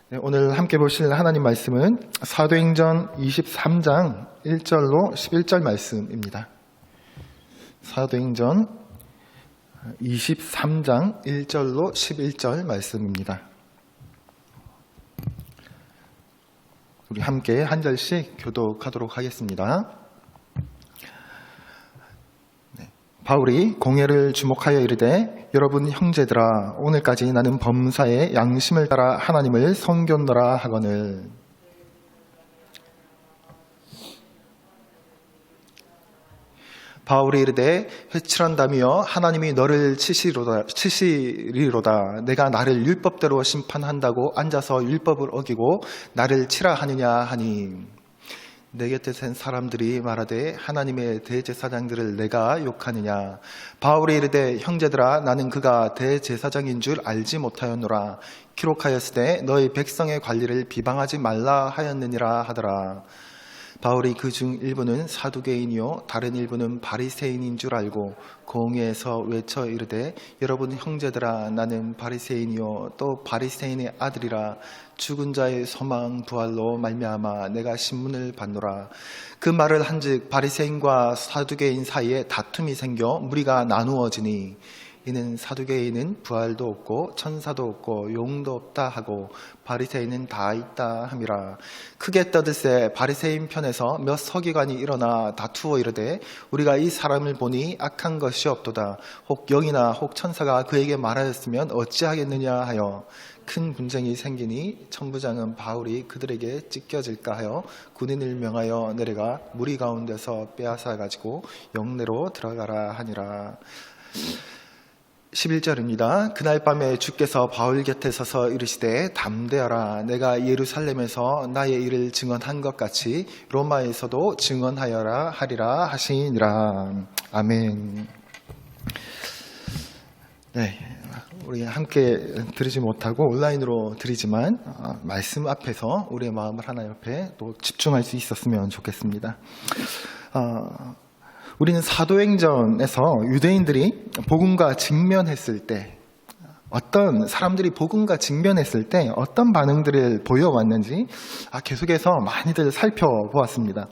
네, 오늘 함께 보실 하나님 말씀은 사도행전 23장 1절로 11절 말씀입니다. 사도행전 23장 1절로 11절 말씀입니다. 우리 함께 한 절씩 교독하도록 하겠습니다. 바울이 공회를 주목하여 이르되 여러분 형제들아 오늘까지 나는 범사의 양심을 따라 하나님을 섬겼노라 하거늘 바울이 이르되 회칠한다며 하나님이 너를 치시리로다 내가 나를 율법대로 심판한다고 앉아서 율법을 어기고 나를 치라 하느냐 하니 내 곁에 센 사람들이 말하되 하나님의 대제사장들을 내가 욕하느냐. 바울이 이르되 형제들아 나는 그가 대제사장인 줄 알지 못하였노라. 기록하였으되 너희 백성의 관리를 비방하지 말라 하였느니라 하더라. 바울이 그 중 일부는 사두개인이요 다른 일부는 바리새인인 줄 알고 공회에서 외쳐 이르되 여러분 형제들아 나는 바리새인이요 또 바리새인의 아들이라 죽은 자의 소망 부활로 말미암아 내가 신문을 받노라. 그 말을 한즉 바리새인과 사두개인 사이에 다툼이 생겨 무리가 나누어지니 이는 사두개인은 부활도 없고 천사도 없고 용도 없다 하고 바리새인은 다 있다 함이라. 크게 떠들세 바리새인 편에서 몇 서기관이 일어나 다투어 이르되 우리가 이 사람을 보니 악한 것이 없도다. 혹 영이나 혹 천사가 그에게 말하였으면 어찌하겠느냐 하여 큰 분쟁이 생기니 천부장은 바울이 그들에게 찢겨질까 하여 군인을 명하여 내려가 무리 가운데서 빼앗아 가지고 영내로 들어가라 하니라. 11절입니다. 그날 밤에 주께서 바울 곁에 서서 이르시되 담대하라. 내가 예루살렘에서 나의 일을 증언한 것 같이 로마에서도 증언하여라 하리라 하시니라. 아멘. 네, 우리 함께 드리지 못하고 온라인으로 드리지만 말씀 앞에서 우리의 마음을 하나님 앞에 또 집중할 수 있었으면 좋겠습니다. 우리는 사도행전에서 유대인들이 복음과 직면했을 때 어떤 사람들이 복음과 직면했을 때 어떤 반응들을 보여왔는지 계속해서 많이들 살펴보았습니다.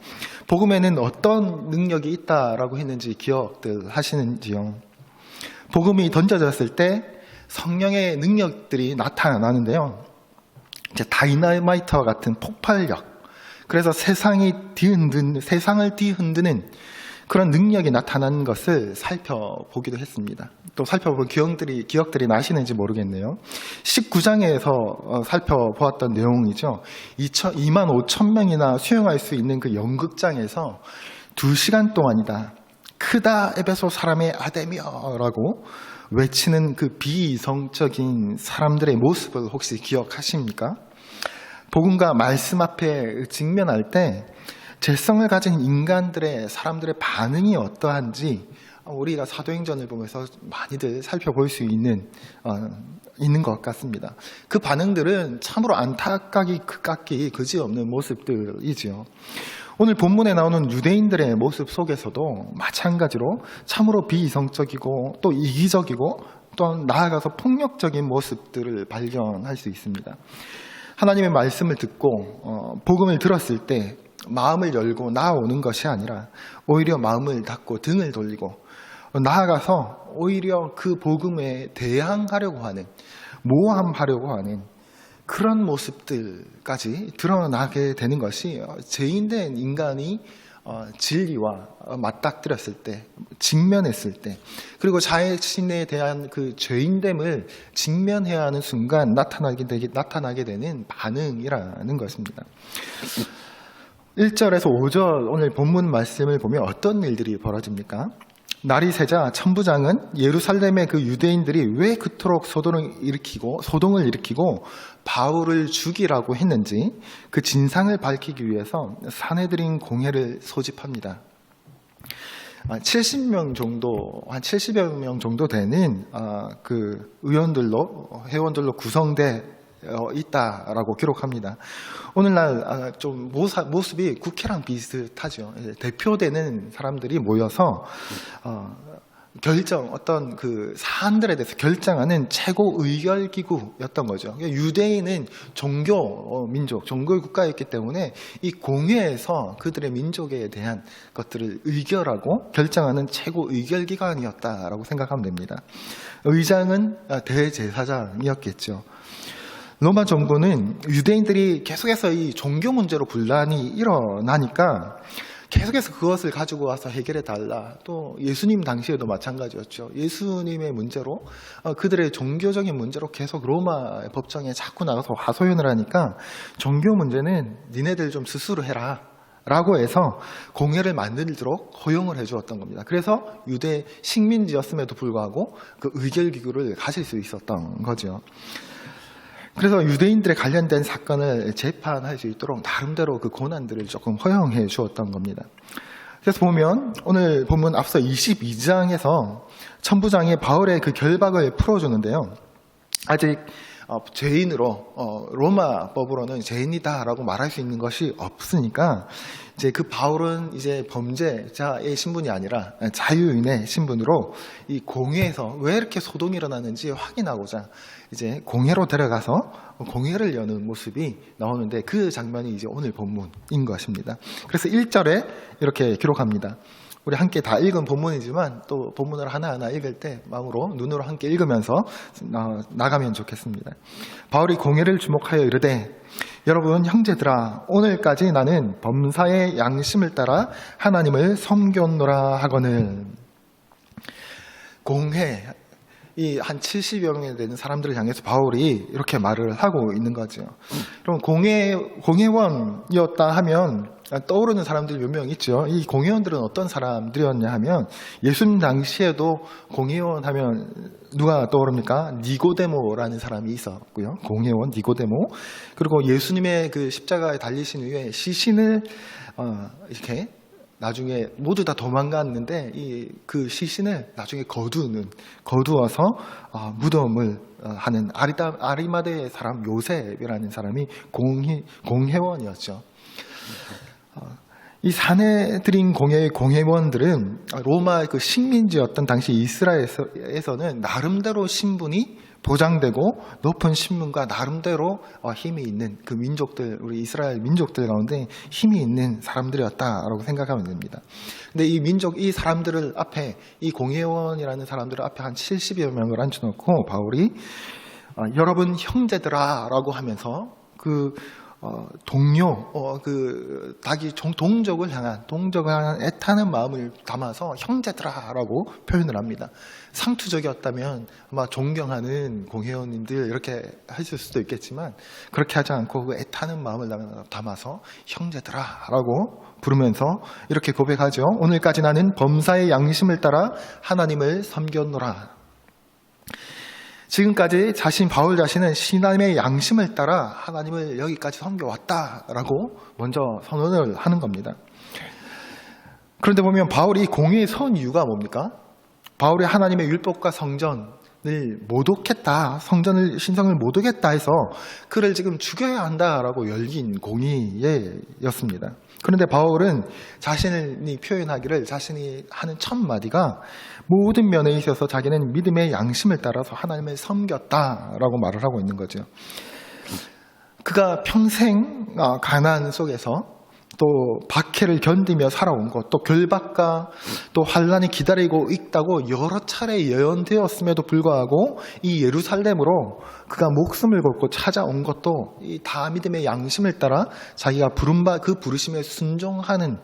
복음에는 어떤 능력이 있다라고 했는지 기억들 하시는지요? 복음이 던져졌을 때 성령의 능력들이 나타나는데요. 이제 다이너마이트와 같은 폭발력, 그래서 세상을 뒤흔드는 그런 능력이 나타난 것을 살펴보기도 했습니다. 또 살펴본 기억들이 나시는지 모르겠네요. 19장에서 살펴보았던 내용이죠. 2만 5천 명이나 수용할 수 있는 그 연극장에서 2시간 동안이다. 크다 에베소 사람의 아데미어라고 외치는 그 비이성적인 사람들의 모습을 혹시 기억하십니까? 복음과 말씀 앞에 직면할 때 죄성을 가진 사람들의 반응이 어떠한지 우리가 사도행전을 보면서 많이들 살펴볼 수 있는 것 같습니다. 그 반응들은 참으로 안타깝기 그지없는 모습들이지요. 오늘 본문에 나오는 유대인들의 모습 속에서도 마찬가지로 참으로 비이성적이고 또 이기적이고 또 나아가서 폭력적인 모습들을 발견할 수 있습니다. 하나님의 말씀을 듣고 복음을 들었을 때 마음을 열고 나아오는 것이 아니라 오히려 마음을 닫고 등을 돌리고 나아가서 오히려 그 복음에 대항하려고 하는, 모함하려고 하는 그런 모습들까지 드러나게 되는 것이 죄인된 인간이 진리와 맞닥뜨렸을 때, 직면했을 때, 그리고 자신에 대한 그 죄인됨을 직면해야 하는 순간 나타나게 되는 반응이라는 것입니다. 1절에서 5절 오늘 본문 말씀을 보면 어떤 일들이 벌어집니까? 날이 새자 천부장은 예루살렘의 그 유대인들이 왜 그토록 소동을 일으키고 바울을 죽이라고 했는지 그 진상을 밝히기 위해서 산헤드린 공회를 소집합니다. 70명 정도, 한 70여 명 정도 되는 그 회원들로 구성돼 있다라고 기록합니다. 오늘날 좀 모습이 국회랑 비슷하죠. 대표되는 사람들이 모여서 어떤 그 사안들에 대해서 결정하는 최고 의결 기구였던 거죠. 유대인은 민족, 종교의 국가였기 때문에 이 공회에서 그들의 민족에 대한 것들을 의결하고 결정하는 최고 의결 기관이었다라고 생각하면 됩니다. 의장은 대제사장이었겠죠. 로마 정부는 유대인들이 계속해서 이 종교 문제로 분란이 일어나니까 계속해서 그것을 가지고 와서 해결해 달라. 또 예수님 당시에도 마찬가지였죠. 예수님의 문제로 그들의 종교적인 문제로 계속 로마 법정에 자꾸 나가서 하소연을 하니까 종교 문제는 니네들 좀 스스로 해라 라고 해서 공회를 만들도록 허용을 해주었던 겁니다. 그래서 유대 식민지였음에도 불구하고 그 의결기구를 가질 수 있었던 거죠. 그래서 유대인들에 관련된 사건을 재판할 수 있도록 나름대로 그 권한들을 조금 허용해 주었던 겁니다. 그래서 보면 오늘 본문 앞서 22장에서 천부장이 바울의 그 결박을 풀어주는데요. 아직 죄인으로 로마 법으로는 죄인이다라고 말할 수 있는 것이 없으니까 이제 그 바울은 이제 범죄자의 신분이 아니라 자유인의 신분으로 이 공회에서 왜 이렇게 소동이 일어나는지 확인하고자 이제 공회로 데려가서 공회를 여는 모습이 나오는데 그 장면이 이제 오늘 본문인 것입니다. 그래서 1절에 이렇게 기록합니다. 우리 함께 다 읽은 본문이지만 또 본문을 하나하나 읽을 때 마음으로 눈으로 함께 읽으면서 나가면 좋겠습니다. 바울이 공회를 주목하여 이르되 여러분 형제들아 오늘까지 나는 범사의 양심을 따라 하나님을 섬겼노라 하거늘. 공회 이 한 70여 명에 되는 사람들을 향해서 바울이 이렇게 말을 하고 있는 거죠. 그럼 공회원이었다 하면 떠오르는 사람들이 몇 명 있죠. 이 공회원들은 어떤 사람들이었냐 하면 예수님 당시에도 공회원 하면 누가 떠오릅니까? 니고데모라는 사람이 있었고요. 공회원 니고데모. 그리고 예수님의 그 십자가에 달리신 후에 시신을 이렇게 나중에 모두 다 도망갔는데 그 시신을 나중에 거두어서 무덤을 하는 아리마대의 사람 요셉이라는 사람이 공회원이었죠. 이 사내들인 공회의 공회원들은 로마의 그 식민지였던 당시 이스라엘에서는 나름대로 신분이 보장되고 높은 신분과 나름대로 힘이 있는 그 민족들, 우리 이스라엘 민족들 가운데 힘이 있는 사람들이었다라고 생각하면 됩니다. 근데 이 사람들을 앞에, 이 공회원이라는 사람들을 앞에 한 70여 명을 앉혀놓고 바울이 여러분 형제들아라고 하면서 그 동족을 향한 애타는 마음을 담아서 형제들아라고 표현을 합니다. 상투적이었다면 아마 존경하는 공회원님들 이렇게 하실 수도 있겠지만 그렇게 하지 않고 그 애타는 마음을 담아서 형제들아라고 부르면서 이렇게 고백하죠. 오늘까지 나는 범사의 양심을 따라 하나님을 섬겼노라. 지금까지 바울 자신은 신앙의 양심을 따라 하나님을 여기까지 섬겨왔다라고 먼저 선언을 하는 겁니다. 그런데 보면 바울이 공회에 선 이유가 뭡니까? 바울이 하나님의 율법과 성전을 모독했다, 신성을 모독했다 해서 그를 지금 죽여야 한다라고 열린 공의였습니다. 그런데 바울은 자신이 표현하기를 자신이 하는 첫 마디가 모든 면에 있어서 자기는 믿음의 양심을 따라서 하나님을 섬겼다라고 말을 하고 있는 거죠. 그가 평생 가난 속에서 또 박해를 견디며 살아온 것, 또 결박과 또 환란이 기다리고 있다고 여러 차례 예언되었음에도 불구하고 이 예루살렘으로 그가 목숨을 걸고 찾아온 것도 이 다 믿음의 양심을 따라 자기가 그 부르심에 순종하기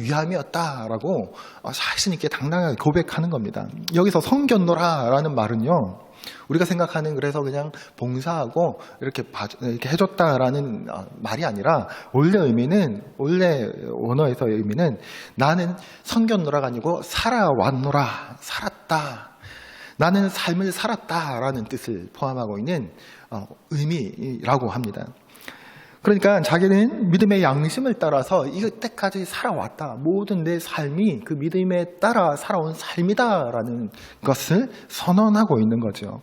위함이었다라고 자신 있게 당당하게 고백하는 겁니다. 여기서 섬겼노라라는 말은요, 우리가 생각하는 그래서 그냥 봉사하고 이렇게 해줬다라는 말이 아니라 원래 원어에서의 의미는 나는 섬겼노라가 아니고 살아왔노라, 살았다. 나는 삶을 살았다라는 뜻을 포함하고 있는 의미라고 합니다. 그러니까 자기는 믿음의 양심을 따라서 이때까지 살아왔다. 모든 내 삶이 그 믿음에 따라 살아온 삶이다라는 것을 선언하고 있는 거죠.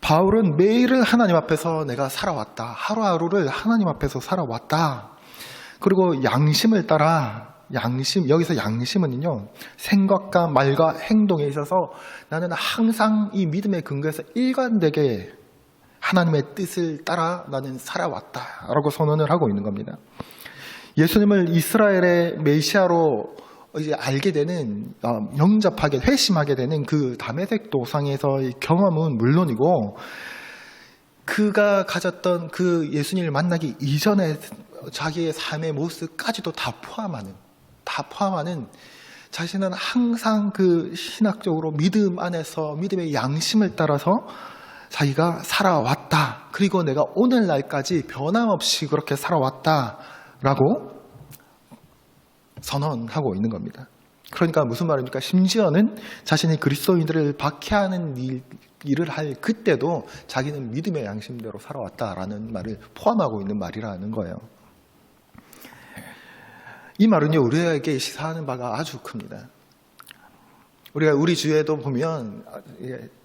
바울은 매일을 하나님 앞에서 내가 살아왔다. 하루하루를 하나님 앞에서 살아왔다. 그리고 양심을 따라 양심, 여기서 양심은요, 생각과 말과 행동에 있어서 나는 항상 이 믿음의 근거에서 일관되게 하나님의 뜻을 따라 나는 살아왔다라고 선언을 하고 있는 겁니다. 예수님을 이스라엘의 메시아로 이제 알게 되는, 영접하게, 회심하게 되는 그 다메섹 도상에서의 경험은 물론이고, 그가 가졌던 그 예수님을 만나기 이전에 자기의 삶의 모습까지도 다 포함하는 자신은 항상 그 신학적으로 믿음 안에서 믿음의 양심을 따라서 자기가 살아왔다. 그리고 내가 오늘날까지 변함없이 그렇게 살아왔다라고 선언하고 있는 겁니다. 그러니까 무슨 말입니까? 심지어는 자신이 그리스도인들을 박해하는 일을 할 그때도 자기는 믿음의 양심대로 살아왔다라는 말을 포함하고 있는 말이라는 거예요. 이 말은요, 우리에게 시사하는 바가 아주 큽니다. 우리가 우리 주위에도 보면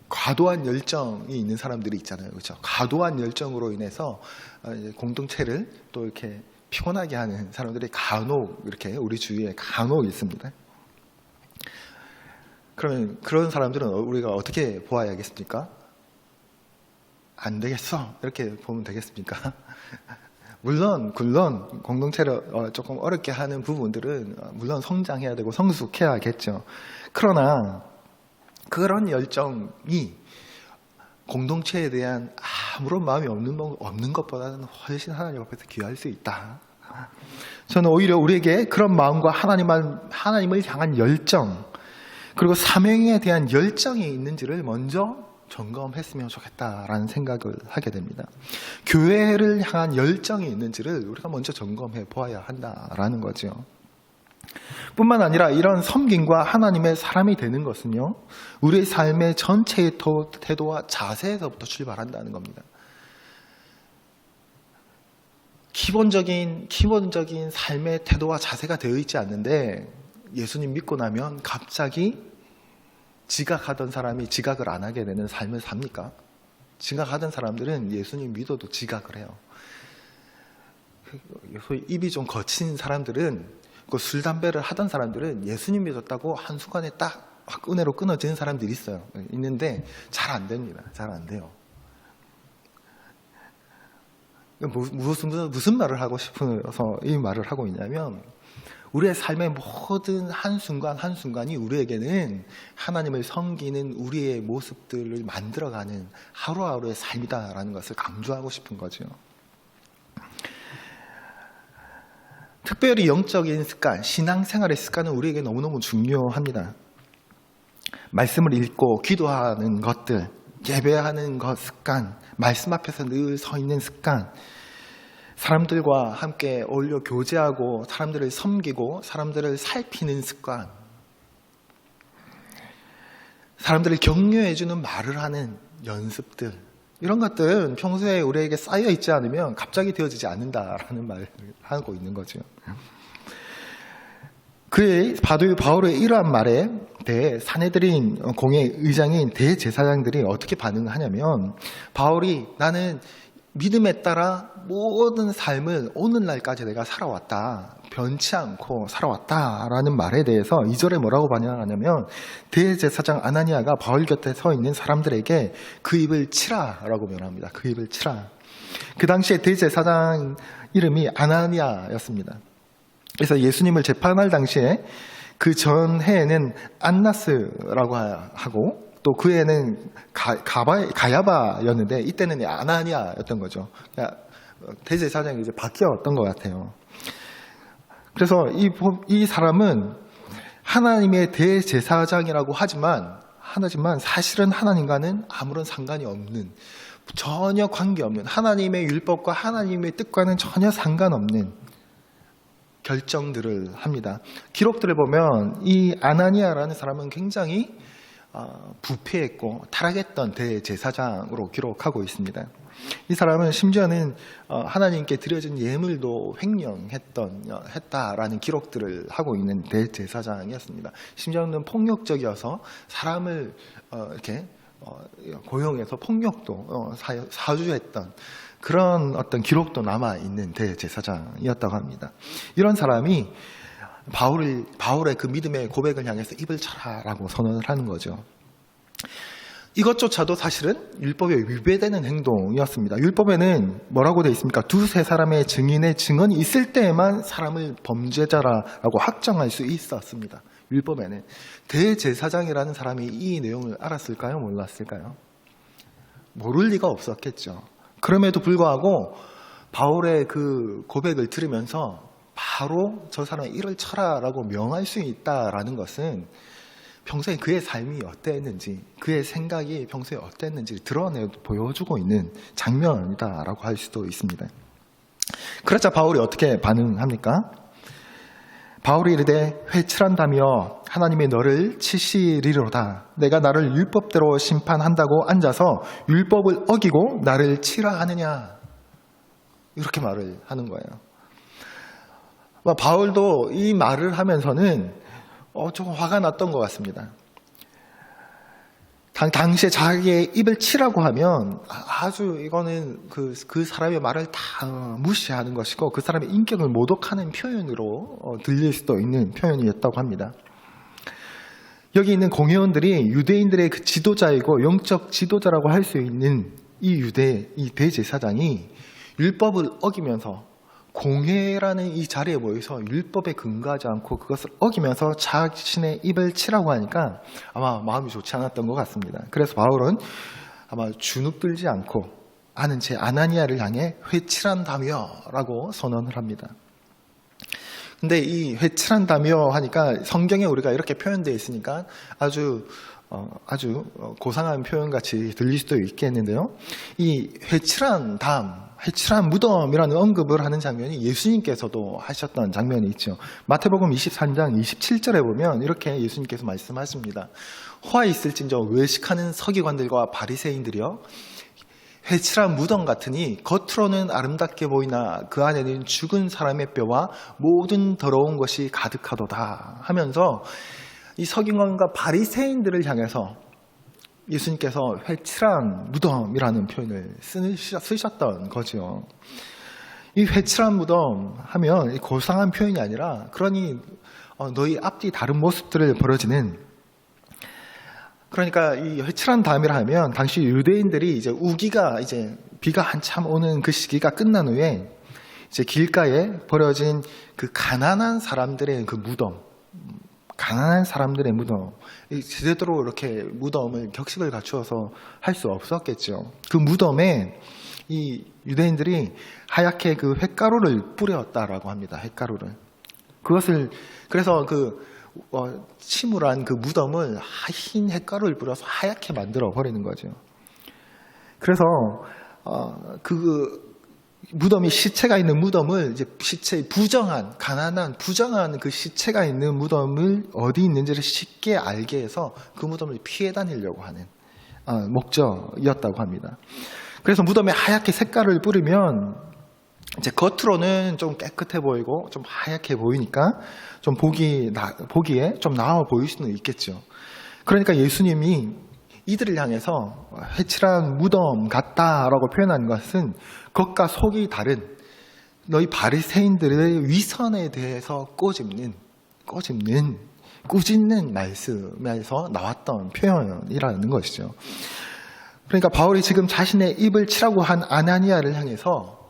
과도한 열정이 있는 사람들이 있잖아요. 그렇죠? 과도한 열정으로 인해서 공동체를 또 이렇게 피곤하게 하는 사람들이 간혹 이렇게 우리 주위에 간혹 있습니다. 그러면 그런 사람들은 우리가 어떻게 보아야겠습니까? 안 되겠어. 이렇게 보면 되겠습니까? 물론 공동체를 조금 어렵게 하는 부분들은 물론 성장해야 되고 성숙해야겠죠. 그러나 그런 열정이 공동체에 대한 아무런 마음이 없는 것보다는 훨씬 하나님 앞에서 귀할 수 있다. 저는 오히려 우리에게 그런 마음과 하나님을 향한 열정, 그리고 사명에 대한 열정이 있는지를 먼저 점검했으면 좋겠다라는 생각을 하게 됩니다. 교회를 향한 열정이 있는지를 우리가 먼저 점검해 보아야 한다라는 거죠. 뿐만 아니라 이런 섬김과 하나님의 사람이 되는 것은요, 우리의 삶의 전체의 태도와 자세에서부터 출발한다는 겁니다. 기본적인 삶의 태도와 자세가 되어 있지 않는데 예수님 믿고 나면 갑자기 지각하던 사람이 지각을 안 하게 되는 삶을 삽니까? 지각하던 사람들은 예수님 믿어도 지각을 해요. 소위 입이 좀 거친 사람들은, 술, 담배를 하던 사람들은 예수님 믿었다고 한순간에 딱 은혜로 끊어지는 사람들이 있어요. 있는데 잘 안 됩니다. 잘 안 돼요. 무슨 말을 하고 싶어서 이 말을 하고 있냐면, 우리의 삶의 모든 한순간이 우리에게는 하나님을 섬기는 우리의 모습들을 만들어가는 하루하루의 삶이다라는 것을 강조하고 싶은 거죠. 특별히 영적인 습관, 신앙생활의 습관은 우리에게 너무너무 중요합니다. 말씀을 읽고 기도하는 것들, 예배하는 것 습관, 말씀 앞에서 늘 서 있는 습관, 사람들과 함께 어울려 교제하고 사람들을 섬기고 사람들을 살피는 습관, 사람들을 격려해주는 말을 하는 연습들, 이런 것들은 평소에 우리에게 쌓여 있지 않으면 갑자기 되어지지 않는다라는 말을 하고 있는 거죠. 그의 바울의 이러한 말에 대해 사내들인 공회 의장인 대제사장들이 어떻게 반응하냐면, 바울이 나는 믿음에 따라 모든 삶을 오늘날까지 내가 살아왔다, 변치 않고 살아왔다라는 말에 대해서 2절에 뭐라고 반응하냐면, 대제사장 아나니아가 바울 곁에 서 있는 사람들에게 그 입을 치라라고 명합니다. 그 입을 치라. 그 당시에 대제사장 이름이 아나니아였습니다. 그래서 예수님을 재판할 당시에 그 전해에는 안나스라고 하고, 또 그 해는 가야바였는데 이때는 아나니아였던 거죠. 그러니까 대제사장이 이제 바뀌었던 것 같아요. 그래서 이 사람은 하나님의 대제사장이라고 하지만 사실은 하나님과는 아무런 상관이 없는, 전혀 관계없는, 하나님의 율법과 하나님의 뜻과는 전혀 상관없는 결정들을 합니다. 기록들을 보면 이 아나니아라는 사람은 굉장히 부패했고 타락했던 대제사장으로 기록하고 있습니다. 이 사람은 심지어는 하나님께 드려진 예물도 횡령했다라는 기록들을 하고 있는 대제사장이었습니다. 심지어는 폭력적이어서 사람을 이렇게 고용해서 폭력도 사주했던 그런 어떤 기록도 남아 있는 대제사장이었다고 합니다. 이런 사람이 바울의 그 믿음의 고백을 향해서 입을 쳐라라고 선언을 하는 거죠. 이것조차도 사실은 율법에 위배되는 행동이었습니다. 율법에는 뭐라고 되어 있습니까? 두세 사람의 증인의 증언이 있을 때에만 사람을 범죄자라고 확정할 수 있었습니다. 율법에는. 대제사장이라는 사람이 이 내용을 알았을까요? 몰랐을까요? 모를 리가 없었겠죠. 그럼에도 불구하고 바울의 그 고백을 들으면서 바로 저 사람의 이를 쳐라라고 명할 수 있다라는 것은 평소에 그의 삶이 어땠는지, 그의 생각이 평소에 어땠는지 보여주고 있는 장면이다라고 할 수도 있습니다. 그러자 바울이 어떻게 반응합니까? 바울이 이르되 회칠한다며 하나님이 너를 치시리로다. 내가 나를 율법대로 심판한다고 앉아서 율법을 어기고 나를 치라 하느냐. 이렇게 말을 하는 거예요. 바울도 이 말을 하면서는 조금 화가 났던 것 같습니다. 당시에 자기의 입을 치라고 하면 아주 이거는 그 사람의 말을 다 무시하는 것이고 그 사람의 인격을 모독하는 표현으로 들릴 수도 있는 표현이었다고 합니다. 여기 있는 공회원들이 유대인들의 그 지도자이고 영적 지도자라고 할 수 있는 이 대제사장이 율법을 어기면서 공회라는 이 자리에 모여서 율법에 근거하지 않고 그것을 어기면서 자신의 입을 치라고 하니까 아마 마음이 좋지 않았던 것 같습니다. 그래서 바울은 아마 주눅들지 않고 아는 제 아나니아를 향해 회칠한다며 라고 선언을 합니다. 근데 이 회칠한다며 하니까 성경에 우리가 이렇게 표현되어 있으니까 아주 고상한 표현같이 들릴 수도 있겠는데요. 이 회칠한 무덤이라는 언급을 하는 장면이 예수님께서도 하셨던 장면이 있죠. 마태복음 23장 27절에 보면 이렇게 예수님께서 말씀하십니다. 화 있을진저 외식하는 서기관들과 바리새인들이여 회칠한 무덤 같으니 겉으로는 아름답게 보이나 그 안에는 죽은 사람의 뼈와 모든 더러운 것이 가득하도다 하면서 이 서기관과 바리새인들을 향해서 예수님께서 회칠한 무덤이라는 표현을 쓰셨던 거죠. 이 회칠한 무덤 하면 고상한 표현이 아니라 그러니 너희 앞뒤 다른 모습들을 벌어지는, 그러니까 이 회칠한 담이라 하면 당시 유대인들이 이제 비가 한참 오는 그 시기가 끝난 후에 이제 길가에 버려진 그 가난한 사람들의 무덤, 제대로 이렇게 무덤을 격식을 갖추어서 할 수 없었겠죠. 그 무덤에 이 유대인들이 하얗게 그 횟가루를 뿌렸다라고 합니다. 횟가루를. 그래서 침울한 그 무덤을 흰 횟가루를 뿌려서 하얗게 만들어 버리는 거죠. 그래서 무덤이 시체가 있는 무덤을 이제 가난한 부정한 그 시체가 있는 무덤을 어디 있는지를 쉽게 알게 해서 그 무덤을 피해 다니려고 하는 목적이었다고 합니다. 그래서 무덤에 하얗게 색깔을 뿌리면 이제 겉으로는 좀 깨끗해 보이고 좀 하얗게 보이니까 좀 보기에 좀 나아 보일 수는 있겠죠. 그러니까 예수님이 이들을 향해서 회칠한 무덤 같다라고 표현한 것은 겉과 속이 다른 너희 바리새인들의 위선에 대해서 꾸짖는 말씀에서 나왔던 표현이라는 것이죠. 그러니까 바울이 지금 자신의 입을 치라고 한 아나니아를 향해서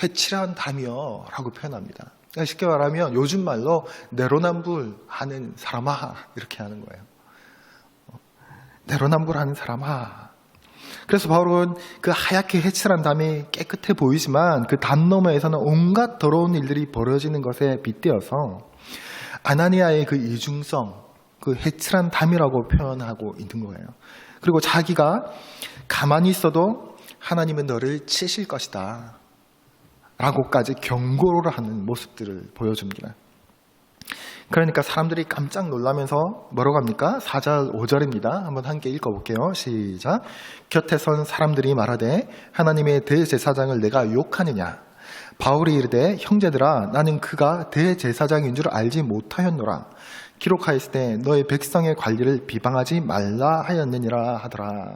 회칠한다며 라고 표현합니다. 그러니까 쉽게 말하면 요즘 말로 내로남불하는 사람아 이렇게 하는 거예요. 내로남불하는 사람아. 그래서 바울은 그 하얗게 회칠한 담이 깨끗해 보이지만 그 담 너머에서는 온갖 더러운 일들이 벌어지는 것에 빗대어서 아나니아의 그 이중성, 그 회칠한 담이라고 표현하고 있는 거예요. 그리고 자기가 가만히 있어도 하나님은 너를 치실 것이다 라고까지 경고를 하는 모습들을 보여줍니다. 그러니까 사람들이 깜짝 놀라면서 뭐라고 합니까? 4절 5절입니다. 한번 함께 읽어볼게요. 시작. 곁에 선 사람들이 말하되 하나님의 대제사장을 내가 욕하느냐? 바울이 이르되 형제들아 나는 그가 대제사장인 줄 알지 못하였노라. 기록하였을 때 너의 백성의 관리를 비방하지 말라 하였느니라 하더라.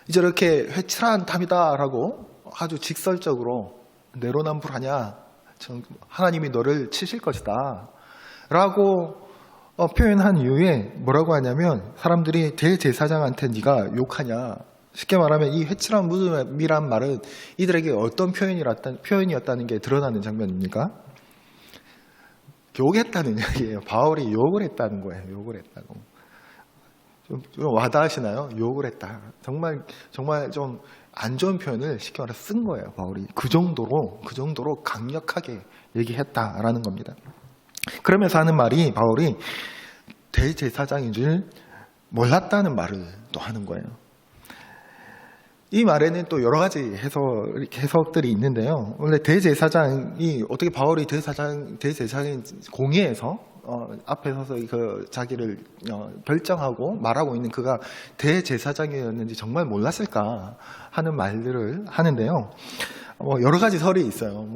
이제 이렇게 회칠한 담이다라고 아주 직설적으로 내로남불하냐? 하나님이 너를 치실 것이다 라고 표현한 이후에 뭐라고 하냐면 사람들이 대제사장한테 네가 욕하냐, 쉽게 말하면 이 회칠한 무덤이란 말은 이들에게 어떤 표현이었다는 게 드러나는 장면입니까? 욕했다는 이야기예요. 바울이 욕을 했다는 거예요. 욕을 했다고. 좀 와닿으시나요? 욕을 했다. 정말 좀 안 좋은 표현을 쉽게 말해서 쓴 거예요. 바울이 그 정도로 강력하게 얘기했다라는 겁니다. 그러면서 하는 말이 바울이 대제사장인 줄 몰랐다는 말을 또 하는 거예요. 이 말에는 또 여러 가지 해석들이 있는데요. 원래 대제사장이 어떻게 바울이 대제사장인 공회에서 앞에 서서 그 자기를 별정하고 말하고 있는 그가 대제사장이었는지 정말 몰랐을까 하는 말들을 하는데요. 여러 가지 설이 있어요.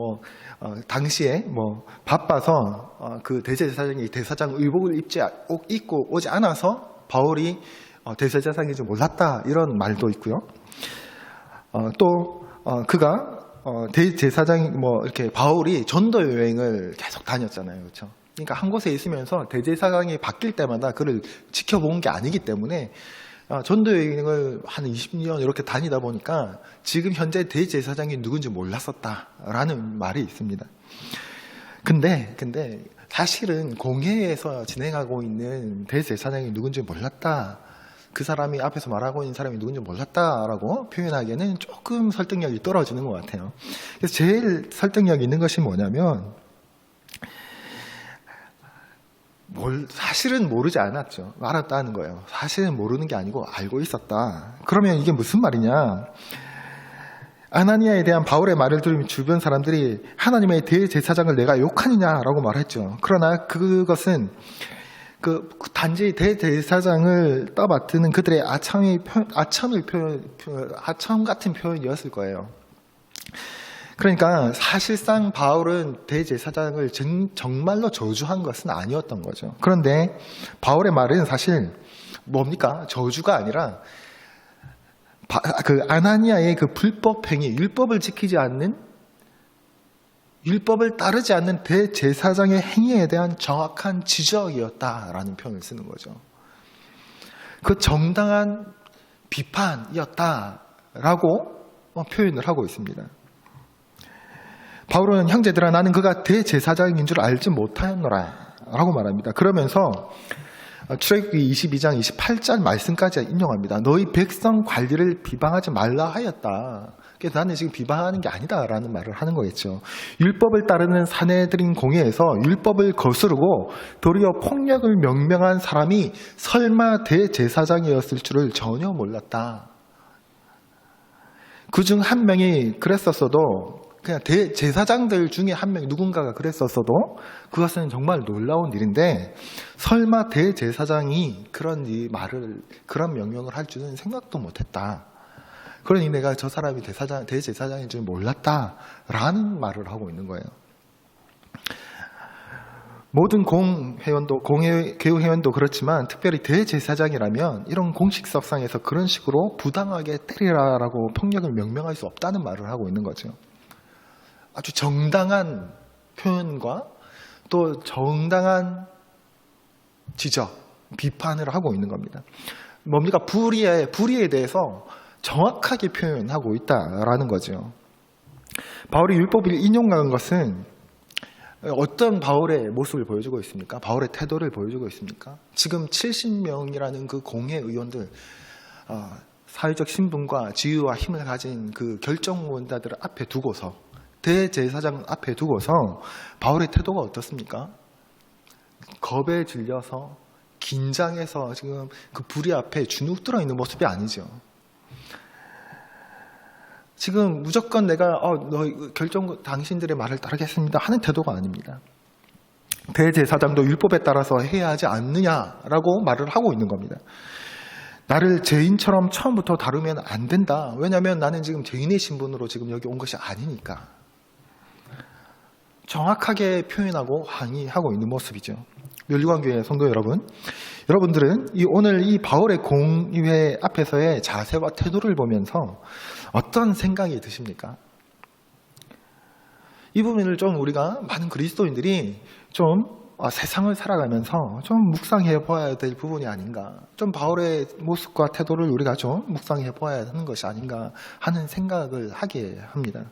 당시에 바빠서 그 대제사장이 대사장 의복을 입고 오지 않아서 바울이 대제사장인지 몰랐다 이런 말도 있고요. 또 그가 대제사장이 이렇게 바울이 전도 여행을 계속 다녔잖아요, 그렇죠? 그러니까 한 곳에 있으면서 대제사장이 바뀔 때마다 그를 지켜본 게 아니기 때문에 전도 여행을 한 20년 이렇게 다니다 보니까 지금 현재 대제사장이 누군지 몰랐었다라는 말이 있습니다. 근데 사실은 공회에서 진행하고 있는 대제사장이 누군지 몰랐다, 그 사람이 앞에서 말하고 있는 사람이 누군지 몰랐다라고 표현하기에는 조금 설득력이 떨어지는 것 같아요. 그래서 제일 설득력 있는 것이 뭐냐면 사실은 모르지 않았죠. 알았다는 거예요. 사실은 모르는 게 아니고 알고 있었다. 그러면 이게 무슨 말이냐? 아나니아에 대한 바울의 말을 들으면 주변 사람들이 하나님의 대제사장을 내가 욕하느냐라고 말했죠. 그러나 그것은 단지 대제사장을 떠맡는 그들의 아첨 같은 표현이었을 거예요. 그러니까 사실상 바울은 대제사장을 정말로 저주한 것은 아니었던 거죠. 그런데 바울의 말은 사실 뭡니까? 저주가 아니라 그 아나니아의 그 불법 행위, 율법을 따르지 않는 대제사장의 행위에 대한 정확한 지적이었다라는 표현을 쓰는 거죠. 그 정당한 비판이었다라고 표현을 하고 있습니다. 바울은 형제들아 나는 그가 대제사장인 줄 알지 못하였노라 라고 말합니다. 그러면서 출애굽기 22장 28절 말씀까지 인용합니다. 너희 백성 관리를 비방하지 말라 하였다. 그래서 나는 지금 비방하는 게 아니다라는 말을 하는 거겠죠. 율법을 따르는 사내들인 공회에서 율법을 거스르고 도리어 폭력을 명명한 사람이 설마 대제사장이었을 줄을 전혀 몰랐다. 그중 한 명이 그랬었어도 그냥 대제사장들 중에 한 명 누군가가 그랬었어도 그것은 정말 놀라운 일인데 설마 대제사장이 그런 명령을 할 줄은 생각도 못했다. 그러니 내가 저 사람이 대제사장인 줄 몰랐다라는 말을 하고 있는 거예요. 모든 개우 회원도 그렇지만 특별히 대제사장이라면 이런 공식석상에서 그런 식으로 부당하게 때리라라고 폭력을 명명할 수 없다는 말을 하고 있는 거죠. 아주 정당한 표현과 또 정당한 지적, 비판을 하고 있는 겁니다. 뭡니까? 불의에 대해서 정확하게 표현하고 있다라는 거죠. 바울이 율법을 인용한 것은 어떤 바울의 모습을 보여주고 있습니까? 바울의 태도를 보여주고 있습니까? 지금 70명이라는 그 공회 의원들, 사회적 신분과 지위와 힘을 가진 그 결정원자들을 앞에 두고서 대제사장 앞에 두고서 바울의 태도가 어떻습니까? 겁에 질려서 긴장해서 지금 그 불의 앞에 주눅 들어 있는 모습이 아니죠. 지금 무조건 내가 당신들의 말을 따르겠습니다 하는 태도가 아닙니다. 대제사장도 율법에 따라서 해야 하지 않느냐라고 말을 하고 있는 겁니다. 나를 죄인처럼 처음부터 다루면 안 된다. 왜냐하면 나는 지금 죄인의 신분으로 지금 여기 온 것이 아니니까. 정확하게 표현하고 항의하고 있는 모습이죠. 멸류관교회 성도 여러분들은 오늘 이 바울의 공회 앞에서의 자세와 태도를 보면서 어떤 생각이 드십니까? 이 부분을 좀 우리가 많은 그리스도인들이 좀 세상을 살아가면서 좀 묵상해 보아야 될 부분이 아닌가. 좀 바울의 모습과 태도를 우리가 좀 묵상해 보아야 하는 것이 아닌가 하는 생각을 하게 합니다.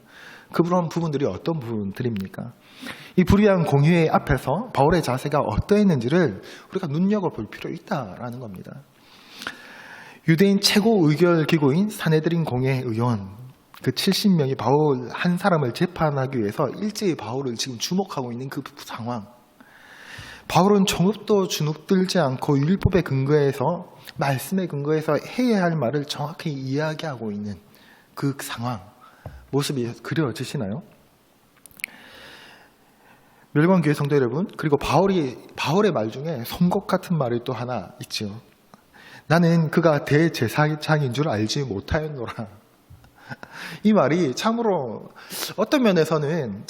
그런 부분들이 어떤 부분들입니까? 이 불의한 공회 앞에서 바울의 자세가 어떠했는지를 우리가 눈여겨볼 필요 있다라는 겁니다. 유대인 최고 의결 기구인 사네드린 공회 의원 그 70명이 바울 한 사람을 재판하기 위해서 일제히 바울을 지금 주목하고 있는 그 상황. 바울은 조금도 주눅들지 않고 율법의 근거에서 말씀의 근거에서 해야 할 말을 정확히 이야기하고 있는 그 상황 모습이 그려지시나요? 멸관교회 성도 여러분, 그리고 바울의 말 중에 송곳 같은 말이 또 하나 있죠. 나는 그가 대제사장인 줄 알지 못하였노라. 이 말이 참으로 어떤 면에서는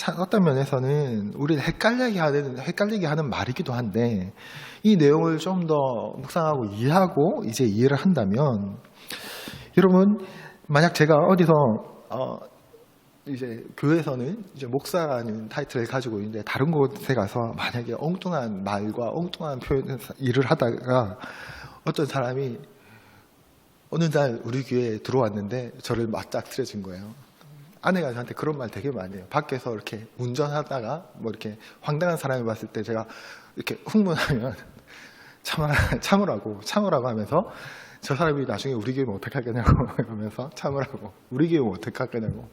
우리를 헷갈리게 하는 말이기도 한데, 이 내용을 좀 더 묵상하고 이해하고 이제 이해를 한다면, 여러분, 만약 제가 어디서 이제 교회에서는 이제 목사라는 타이틀을 가지고 있는데 다른 곳에 가서 만약에 엉뚱한 말과 엉뚱한 일을 하다가 어떤 사람이 어느 날 우리 교회에 들어왔는데 저를 맞닥뜨려준 거예요. 아내가 저한테 그런 말 되게 많이 해요. 밖에서 이렇게 운전하다가 뭐 이렇게 황당한 사람을 봤을 때 제가 이렇게 흥분하면 참으라고 하면서 저 사람이 나중에 우리 교회면 어떡할 거냐고 하면서 참으라고, 우리 교회면 어떡할 거냐고.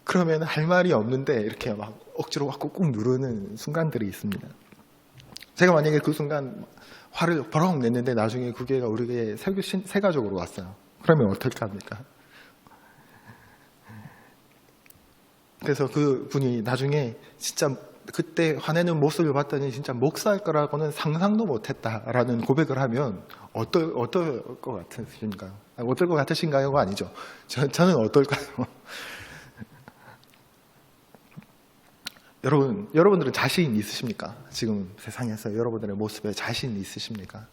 그러면 할 말이 없는데 이렇게 막 억지로 꾹꾹 누르는 순간들이 있습니다. 제가 만약에 그 순간 화를 버럭 냈는데 나중에 그 교회가 우리 교회 새 가족으로 왔어요. 그러면 어떻게 합니까? 그래서 그 분이 나중에 진짜 그때 화내는 모습을 봤더니 진짜 목사일 거라고는 상상도 못했다라는 고백을 하면 어떨 것 같으신가요? 어떨 것 같으신가요가 아니죠. 저는 어떨까요? 여러분들은 자신 있으십니까? 지금 세상에서 여러분들의 모습에 자신 있으십니까?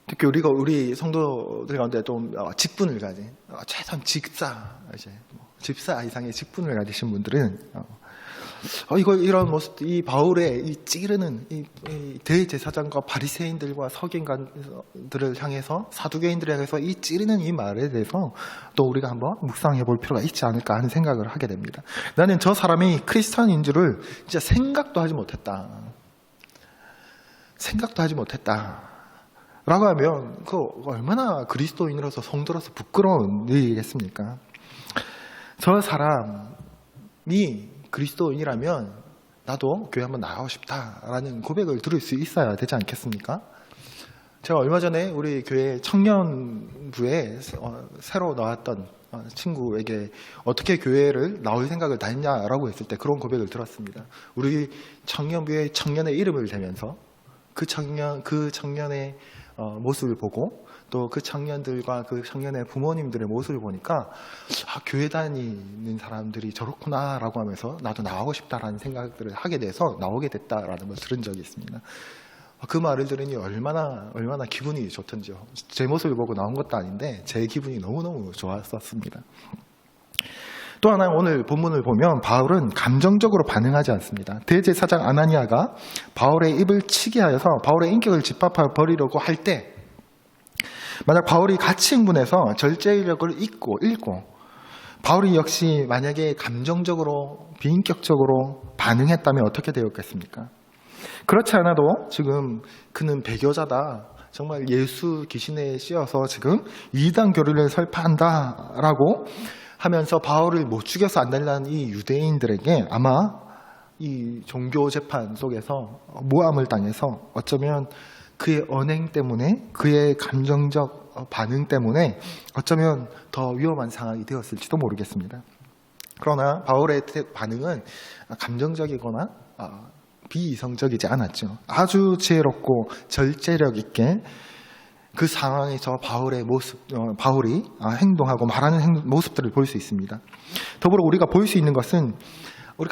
특히 우리 성도들 가운데 좀 직분을 가진, 최소한 집사 이상의 직분을 가지신 분들은 이런 모습, 이 바울의 이 찌르는 이 대제사장과 바리새인들과 서기관들을 향해서, 사두개인들을 향해서 이 찌르는 이 말에 대해서 또 우리가 한번 묵상해 볼 필요가 있지 않을까 하는 생각을 하게 됩니다. 나는 저 사람이 크리스찬인 줄을 진짜 생각도 하지 못했다. 라고 하면 그 얼마나 그리스도인으로서 성도로서 부끄러운 일이겠습니까? 저 사람이 그리스도인이라면 나도 교회 한번 나가고 싶다라는 고백을 들을 수 있어야 되지 않겠습니까? 제가 얼마 전에 우리 교회 청년부에 새로 나왔던 친구에게 어떻게 교회를 나올 생각을 다 했냐라고 했을 때 그런 고백을 들었습니다. 우리 청년부의 청년의 이름을 대면서 그 청년의 모습을 보고 또 그 청년들과 그 청년의 부모님들의 모습을 보니까 교회 다니는 사람들이 저렇구나라고 하면서 나도 나가고 싶다라는 생각들을 하게 돼서 나오게 됐다라는 걸 들은 적이 있습니다. 그 말을 들으니 얼마나 기분이 좋던지요. 제 모습을 보고 나온 것도 아닌데 제 기분이 너무너무 좋았었습니다. 또 하나 오늘 본문을 보면 바울은 감정적으로 반응하지 않습니다. 대제사장 아나니아가 바울의 입을 치게 하여서 바울의 인격을 짓밟아 버리려고 할 때, 만약 바울이 같이 흥분해서 절제력을 잃고 바울이 역시 만약에 감정적으로 비인격적으로 반응했다면 어떻게 되었겠습니까? 그렇지 않아도 지금 그는 배교자다, 정말 예수 귀신에 씌어서 지금 이단 교리를 설파한다라고 하면서 바울을 못 죽여서 안 달라는 이 유대인들에게 아마 이 종교 재판 속에서 모함을 당해서 어쩌면 그의 언행 때문에, 그의 감정적 반응 때문에 어쩌면 더 위험한 상황이 되었을지도 모르겠습니다. 그러나 바울의 반응은 감정적이거나 비이성적이지 않았죠. 아주 지혜롭고 절제력 있게 그 상황에서 바울이 행동하고 말하는 모습들을 볼 수 있습니다. 더불어 우리가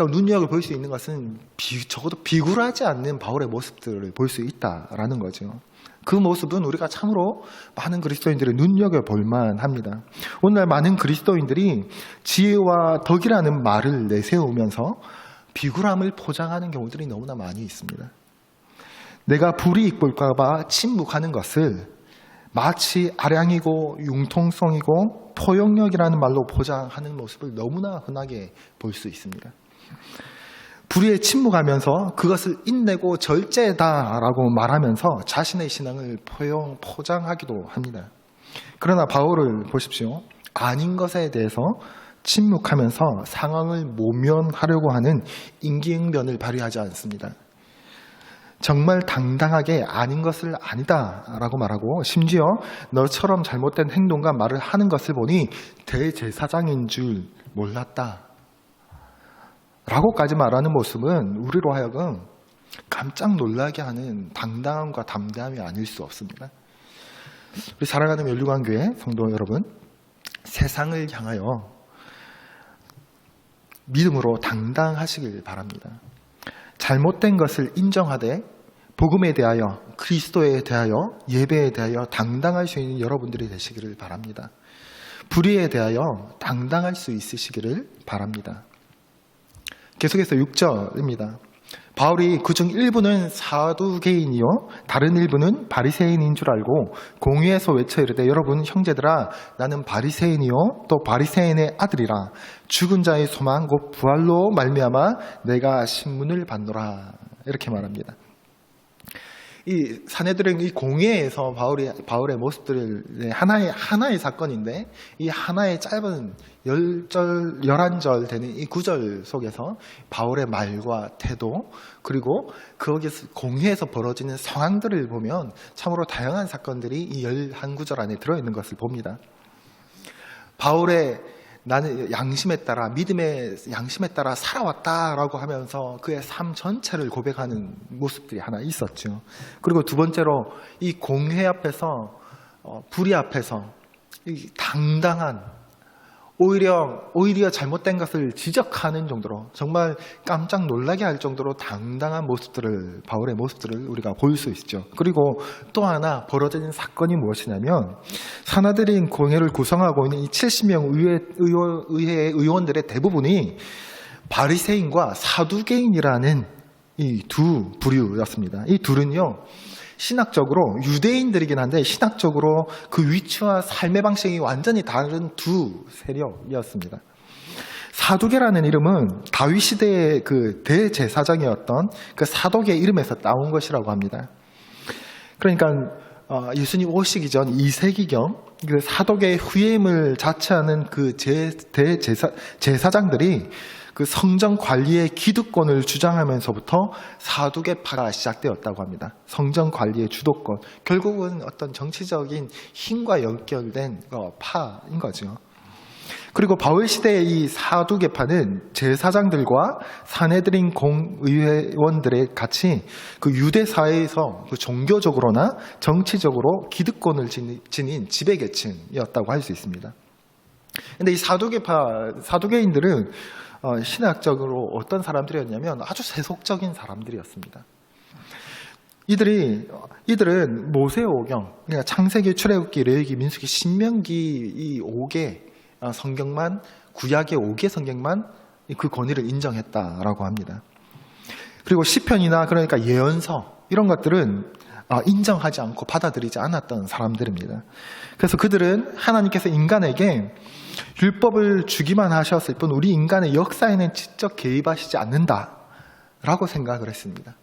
눈여겨 볼 수 있는 것은 적어도 비굴하지 않는 바울의 모습들을 볼 수 있다라는 거죠. 그 모습은 우리가 참으로 많은 그리스도인들이 눈여겨볼 만합니다. 오늘날 많은 그리스도인들이 지혜와 덕이라는 말을 내세우면서 비굴함을 포장하는 경우들이 너무나 많이 있습니다. 내가 불이익 볼까 봐 침묵하는 것을 마치 아량이고 융통성이고 포용력이라는 말로 포장하는 모습을 너무나 흔하게 볼 수 있습니다. 불의에 침묵하면서 그것을 인내고 절제다라고 말하면서 자신의 신앙을 포장하기도 합니다. 그러나 바울을 보십시오. 아닌 것에 대해서 침묵하면서 상황을 모면하려고 하는 임기응변을 발휘하지 않습니다. 정말 당당하게 아닌 것을 아니다라고 말하고 심지어 너처럼 잘못된 행동과 말을 하는 것을 보니 대제사장인 줄 몰랐다 라고까지 말하는 모습은 우리로 하여금 깜짝 놀라게 하는 당당함과 담대함이 아닐 수 없습니다. 우리 사랑하는 멸류관교회 성도 여러분, 세상을 향하여 믿음으로 당당하시길 바랍니다. 잘못된 것을 인정하되 복음에 대하여, 그리스도에 대하여, 예배에 대하여 당당할 수 있는 여러분들이 되시기를 바랍니다. 불의에 대하여 당당할 수 있으시기를 바랍니다. 계속해서 6절입니다. 바울이 그중 일부는 사두개인이요 다른 일부는 바리새인인 줄 알고 공회에서 외쳐 이르되 여러분 형제들아 나는 바리새인이요 또 바리새인의 아들이라 죽은 자의 소망 곧 부활로 말미암아 내가 신문을 받노라 이렇게 말합니다. 이 사내들은 이 공회에서 바울의 모습들을 하나의 사건인데 이 하나의 짧은 11절 되는 이 9절 속에서 바울의 말과 태도 그리고 거기서 공회에서 벌어지는 상황들을 보면 참으로 다양한 사건들이 이 11구절 안에 들어있는 것을 봅니다. 바울의 나는 양심에 따라 믿음의 양심에 따라 살아왔다라고 하면서 그의 삶 전체를 고백하는 모습들이 하나 있었죠. 그리고 두 번째로 이 공회 앞에서 불의 앞에서 이 당당한 오히려 잘못된 것을 지적하는 정도로 정말 깜짝 놀라게 할 정도로 당당한 모습들을 바울의 모습들을 우리가 볼 수 있죠. 그리고 또 하나 벌어지는 사건이 무엇이냐면 사나들인 공회를 구성하고 있는 이 70명 의회 의원들의 대부분이 바리새인과 사두개인이라는 이 두 부류였습니다. 이 둘은요. 신학적으로 유대인들이긴 한데 신학적으로 그 위치와 삶의 방식이 완전히 다른 두 세력이었습니다. 사두개라는 이름은 다윗 시대의 그 대제사장이었던 그 사독의 이름에서 따온 것이라고 합니다. 그러니까 예수님 오시기 전 2세기경 그 사독의 후임을 자처하는 그 제사장들이 그 성전 관리의 기득권을 주장하면서부터 사두개파가 시작되었다고 합니다. 성전 관리의 주도권, 결국은 어떤 정치적인 힘과 연결된 파인 거죠. 그리고 바울 시대의 이 사두개파는 제사장들과 사내들인 공의회원들의 같이 그 유대 사회에서 그 종교적으로나 정치적으로 기득권을 지닌 지배계층이었다고 할 수 있습니다. 그런데 이 사두개인들은 신학적으로 어떤 사람들이었냐면 아주 세속적인 사람들이었습니다. 이들은 모세오경, 그러니까 창세기, 출애굽기, 레위기, 민수기, 신명기 이 5개 성경만, 구약의 5개 성경만 그 권위를 인정했다라고 합니다. 그리고 시편이나 그러니까 예언서 이런 것들은 인정하지 않고 받아들이지 않았던 사람들입니다. 그래서 그들은 하나님께서 인간에게 율법을 주기만 하셨을 뿐 우리 인간의 역사에는 직접 개입하시지 않는다라고 생각을 했습니다.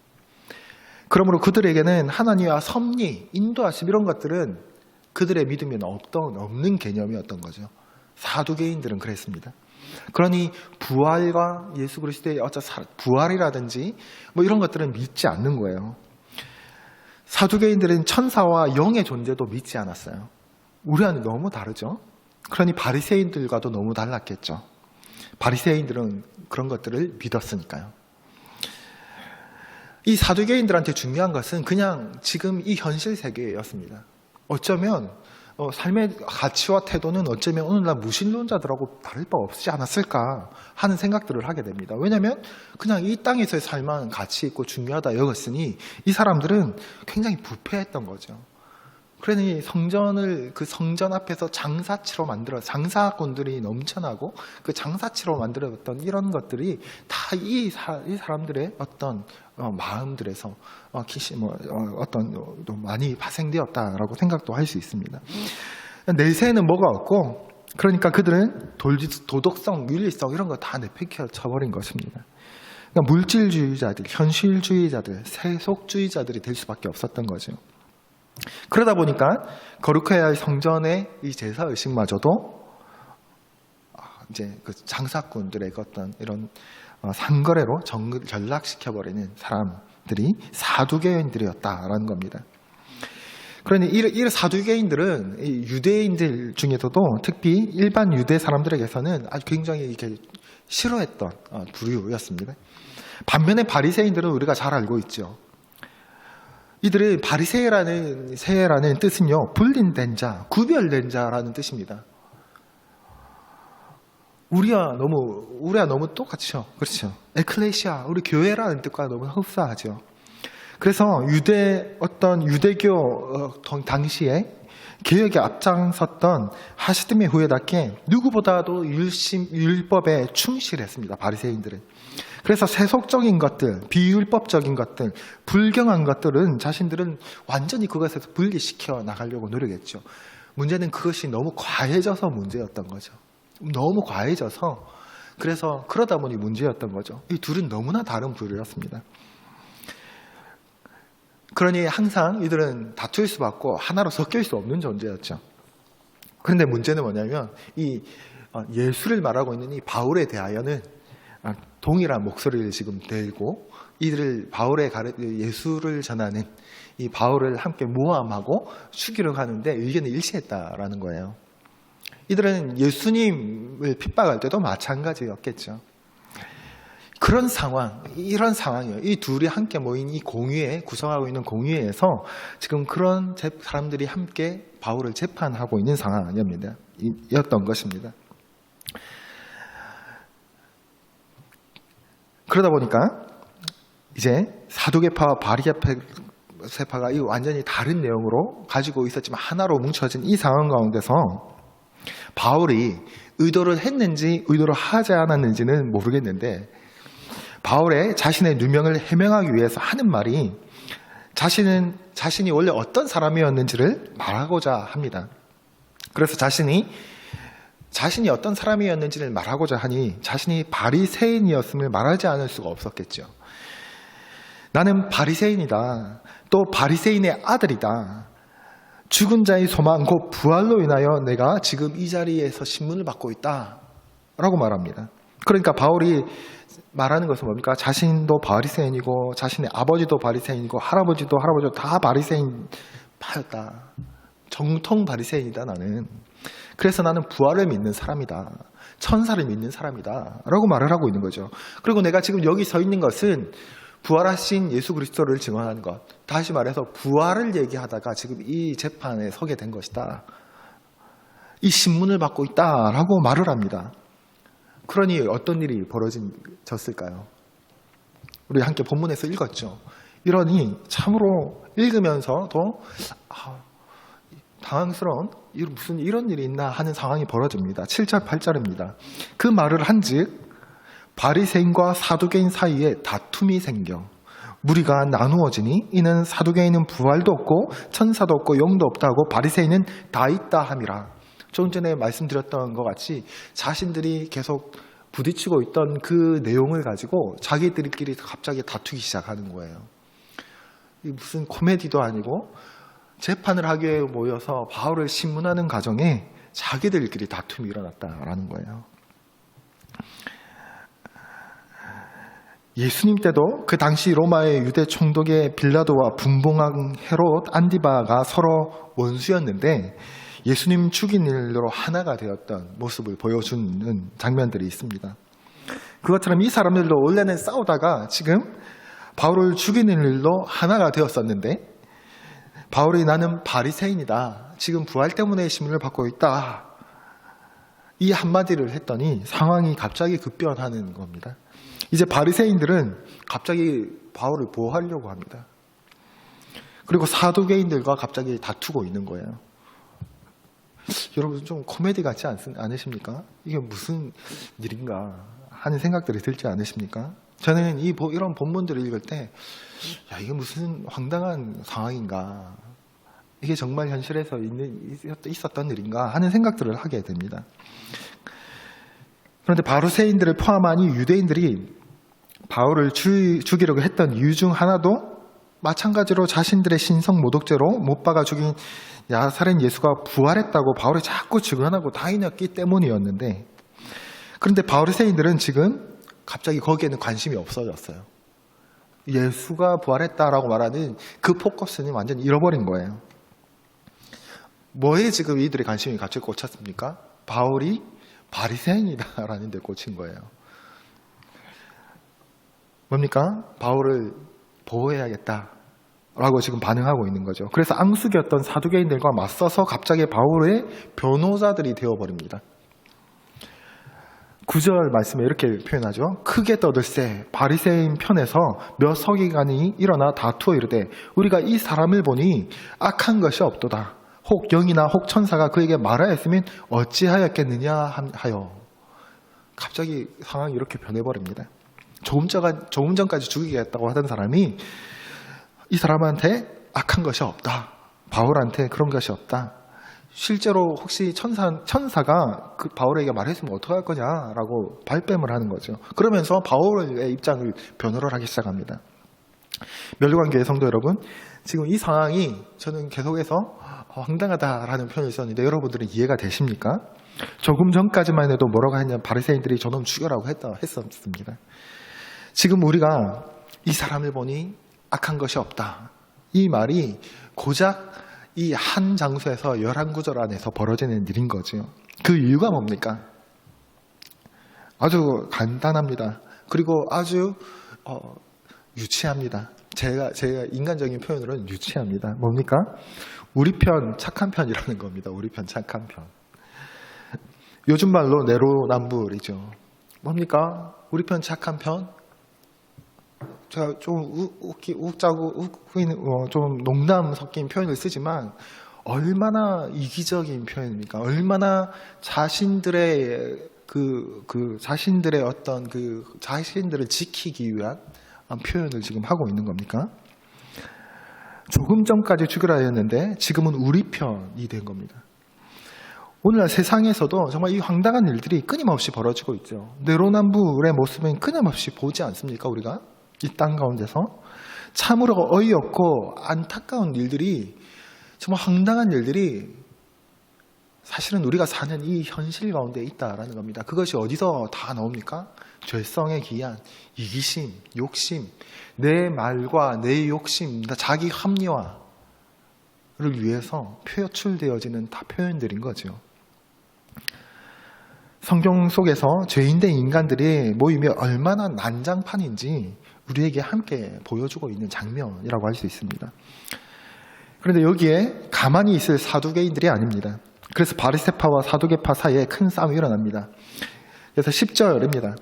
그러므로 그들에게는 하나님의 섭리, 인도하심 이런 것들은 그들의 믿음에는 없는 개념이었던 거죠. 사두개인들은 그랬습니다. 그러니 부활과 예수 그리스도의 부활이라든지 뭐 이런 것들은 믿지 않는 거예요. 사두개인들은 천사와 영의 존재도 믿지 않았어요. 우리와는 너무 다르죠. 그러니 바리새인들과도 너무 달랐겠죠. 바리새인들은 그런 것들을 믿었으니까요. 이 사두개인들한테 중요한 것은 그냥 지금 이 현실 세계였습니다. 어쩌면 삶의 가치와 태도는 어쩌면 오늘날 무신론자들하고 다를 바 없지 않았을까 하는 생각들을 하게 됩니다. 왜냐하면 그냥 이 땅에서의 삶은 가치 있고 중요하다 여겼으니 이 사람들은 굉장히 부패했던 거죠. 그러니 그 성전 앞에서 장사치로 장사꾼들이 넘쳐나고 그 장사치로 만들어졌던 이런 것들이 다 이 사람들의 어떤 마음들에서 많이 파생되었다라고 생각도 할 수 있습니다. 내세에는 뭐가 없고, 그러니까 그들은 도덕성, 윤리성 이런 거 다 내팽겨 쳐버린 것입니다. 그러니까 물질주의자들, 현실주의자들, 세속주의자들이 될 수밖에 없었던 거죠. 그러다 보니까 거룩해야 할 성전의 이 제사 의식마저도 이제 그 장사꾼들의 어떤 이런 상거래로 전락시켜버리는 사람들이 사두개인들이었다라는 겁니다. 그러니 이 사두개인들은 유대인들 중에서도 특히 일반 유대 사람들에게서는 아주 굉장히 이렇게 싫어했던 부류였습니다. 반면에 바리새인들은 우리가 잘 알고 있죠. 이들은 바리새라는 뜻은요, 분린된 자, 구별된 자라는 뜻입니다. 우리와 너무 똑같죠. 그렇죠. 에클레시아, 우리 교회라는 뜻과 너무 흡사하죠. 그래서 유대교 당시에 개혁에 앞장섰던 하시드메 후에답게 누구보다도 율법에 충실했습니다. 바리새인들은. 그래서 세속적인 것들, 비율법적인 것들, 불경한 것들은 자신들은 완전히 그것에서 분리시켜 나가려고 노력했죠. 문제는 그것이 너무 과해져서 문제였던 거죠. 너무 과해져서, 그래서 그러다 보니 문제였던 거죠. 이 둘은 너무나 다른 부류였습니다. 그러니 항상 이들은 다툴 수밖에 하나로 섞일 수 없는 존재였죠. 그런데 문제는 뭐냐면 이 예수를 말하고 있는 이 바울에 대하여는 동일한 목소리를 지금 들고 이들을 예수를 전하는 이 바울을 함께 모함하고 죽이려 하는데 의견이 일치했다라는 거예요. 이들은 예수님을 핍박할 때도 마찬가지였겠죠. 이런 상황이에요. 이 둘이 함께 모인 이 공회에 구성하고 있는 공회에서 지금 그런 사람들이 함께 바울을 재판하고 있는 상황이었던 것입니다. 그러다 보니까 이제 사두개파와 바리새파가 완전히 다른 내용으로 가지고 있었지만 하나로 뭉쳐진 이 상황 가운데서 바울이 의도를 했는지 의도를 하지 않았는지는 모르겠는데 바울의 자신의 누명을 해명하기 위해서 하는 말이 자신이 원래 어떤 사람이었는지를 말하고자 합니다. 그래서 자신이 어떤 사람이었는지를 말하고자 하니 자신이 바리새인이었음을 말하지 않을 수가 없었겠죠. 나는 바리새인이다. 또 바리새인의 아들이다. 죽은 자의 소망 곧 부활로 인하여 내가 지금 이 자리에서 신문을 받고 있다 라고 말합니다. 그러니까 바울이 말하는 것은 뭡니까? 자신도 바리새인이고 자신의 아버지도 바리새인이고 할아버지도 다 바리새인파였다. 정통 바리새인이다 나는. 그래서 나는 부활을 믿는 사람이다. 천사를 믿는 사람이다 라고 말을 하고 있는 거죠. 그리고 내가 지금 여기 서 있는 것은 부활하신 예수 그리스도를 증언하는 것, 다시 말해서 부활을 얘기하다가 지금 이 재판에 서게 된 것이다. 이 신문을 받고 있다라고 말을 합니다. 그러니 어떤 일이 벌어졌을까요? 우리 함께 본문에서 읽었죠. 이러니 참으로 읽으면서도 당황스러운 무슨 이런 일이 있나 하는 상황이 벌어집니다. 7절 8절입니다. 그 말을 한즉 바리새인과 사두개인 사이에 다툼이 생겨 무리가 나누어지니 이는 사두개인은 부활도 없고 천사도 없고 영도 없다고 바리새인은 다 있다 함이라. 조금 전에 말씀드렸던 것 같이 자신들이 계속 부딪히고 있던 그 내용을 가지고 자기들끼리 갑자기 다투기 시작하는 거예요. 무슨 코미디도 아니고 재판을 하기 위해 모여서 바울을 신문하는 과정에 자기들끼리 다툼이 일어났다라는 거예요. 예수님 때도 그 당시 로마의 유대 총독의 빌라도와 분봉왕 헤롯 안디바가 서로 원수였는데 예수님 죽인 일로 하나가 되었던 모습을 보여주는 장면들이 있습니다. 그것처럼 이 사람들도 원래는 싸우다가 지금 바울을 죽이는 일로 하나가 되었었는데 바울이 나는 바리새인이다. 지금 부활 때문에 심문을 받고 있다. 이 한마디를 했더니 상황이 갑자기 급변하는 겁니다. 이제 바리새인들은 갑자기 바울을 보호하려고 합니다. 그리고 사두개인들과 갑자기 다투고 있는 거예요. 여러분 좀 코미디 같지 않으십니까? 이게 무슨 일인가 하는 생각들이 들지 않으십니까? 저는 이런 본문들을 읽을 때 이게 무슨 황당한 상황인가, 이게 정말 현실에서 있었던 일인가 하는 생각들을 하게 됩니다. 그런데 바리새인들을 포함한 이 유대인들이 바울을 죽이려고 했던 이유 중 하나도 마찬가지로 자신들의 신성 모독죄로 못 박아 죽인 나사렛 예수가 부활했다고 바울이 자꾸 증언하고 다니었기 때문이었는데, 그런데 바리새인들은 지금 갑자기 거기에는 관심이 없어졌어요. 예수가 부활했다라고 말하는 그 포커스는 완전히 잃어버린 거예요. 뭐에 지금 이들의 관심이 갑자기 꽂혔습니까? 바울이 바리새인이다라는 데 꽂힌 거예요. 뭡니까? 바울을 보호해야겠다라고 지금 반응하고 있는 거죠. 그래서 앙숙이었던 사두개인들과 맞서서 갑자기 바울의 변호자들이 되어버립니다. 9절 말씀에 이렇게 표현하죠. 크게 떠들세 바리새인 편에서 몇 서기관이 일어나 다투어 이르되 우리가 이 사람을 보니 악한 것이 없도다. 혹 영이나 혹 천사가 그에게 말하였으면 어찌하였겠느냐 하여. 갑자기 상황이 이렇게 변해버립니다. 조금 전까지 죽이겠다고 하던 사람이 이 사람한테 악한 것이 없다. 바울한테 그런 것이 없다. 실제로 혹시 천사가 그 바울에게 말했으면 어떡할 거냐라고 발뺌을 하는 거죠. 그러면서 바울의 입장을 변호를 하기 시작합니다. 멸류관교회 성도 여러분, 지금 이 상황이 저는 계속해서 황당하다라는 표현을 썼는데 여러분들은 이해가 되십니까? 조금 전까지만 해도 뭐라고 했냐면 바리새인들이 저놈 죽여라고 했었습니다. 지금 우리가 이 사람을 보니 악한 것이 없다. 이 말이 고작 이 한 장소에서 11구절 안에서 벌어지는 일인 거죠. 그 이유가 뭡니까? 아주 간단합니다. 그리고 아주 유치합니다. 제가 인간적인 표현으로는 유치합니다. 뭡니까? 우리 편 착한 편이라는 겁니다. 우리 편 착한 편. 요즘 말로 내로남불이죠. 뭡니까? 우리 편 착한 편? 제가 좀 좀 농담 섞인 표현을 쓰지만 얼마나 이기적인 표현입니까? 얼마나 자신들의 자신들의 어떤 자신들을 지키기 위한 표현을 지금 하고 있는 겁니까? 조금 전까지 죽으라 했는데 지금은 우리 편이 된 겁니다. 오늘날 세상에서도 정말 이 황당한 일들이 끊임없이 벌어지고 있죠. 내로남불의 모습은 끊임없이 보지 않습니까? 우리가 이 땅 가운데서 참으로 어이없고 안타까운 일들이, 정말 황당한 일들이 사실은 우리가 사는 이 현실 가운데 있다라는 겁니다. 그것이 어디서 다 나옵니까? 죄성에 기한 이기심, 욕심, 내 말과 내 욕심, 자기 합리화를 위해서 표출되어지는 다 표현들인 거죠. 성경 속에서 죄인된 인간들이 모임이 얼마나 난장판인지 우리에게 함께 보여주고 있는 장면이라고 할 수 있습니다. 그런데 여기에 가만히 있을 사두개인들이 아닙니다. 그래서 바리새파와 사두개파 사이에 큰 싸움이 일어납니다. 그래서 10절입니다.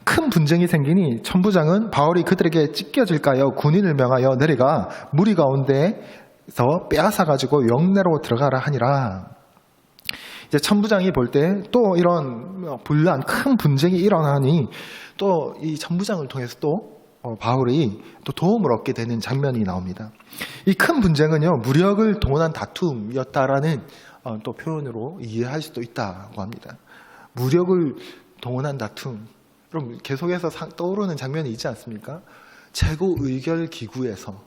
큰 분쟁이 생기니 천부장은 바울이 그들에게 찢겨질까요? 군인을 명하여 내려가 무리 가운데서 빼앗아가지고 영내로 들어가라 하니라. 이제 천부장이 볼 때 또 이런 분란, 큰 분쟁이 일어나니 또 이 천부장을 통해서 또 바울이 또 도움을 얻게 되는 장면이 나옵니다. 이 큰 분쟁은요, 무력을 동원한 다툼이었다라는 또 표현으로 이해할 수도 있다고 합니다. 무력을 동원한 다툼. 그럼 계속해서 떠오르는 장면이 있지 않습니까? 최고 의결 기구에서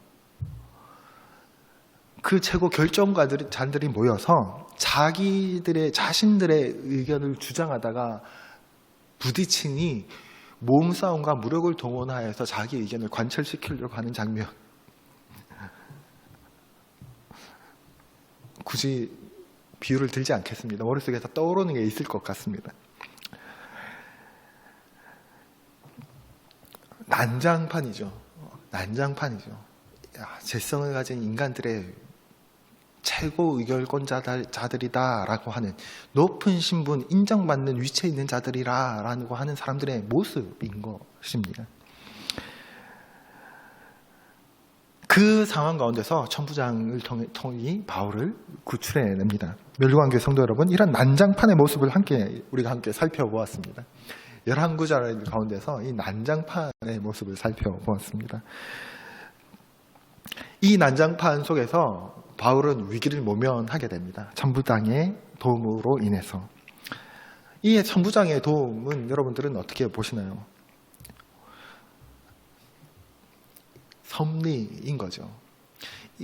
그 최고 결정가들이 모여서 자신들의 의견을 주장하다가 부딪히니 몸싸움과 무력을 동원하여서 자기 의견을 관철시키려고 하는 장면. 굳이 비유를 들지 않겠습니다. 머릿속에 다 떠오르는 게 있을 것 같습니다. 난장판이죠. 난장판이죠. 재성을 가진 인간들의 최고 의결권자들이다라고 하는 높은 신분, 인정받는 위치에 있는 자들이라고 하는 사람들의 모습인 것입니다. 그 상황 가운데서 천부장을 통해 바울을 구출해냅니다. 멸류관교회 성도 여러분, 이런 난장판의 모습을 우리가 함께 살펴보았습니다. 11구절 가운데서 이 난장판의 모습을 살펴보았습니다. 이 난장판 속에서 바울은 위기를 모면하게 됩니다. 천부장의 도움으로 인해서. 이 천부장의 도움은 여러분들은 어떻게 보시나요? 섭리인 거죠.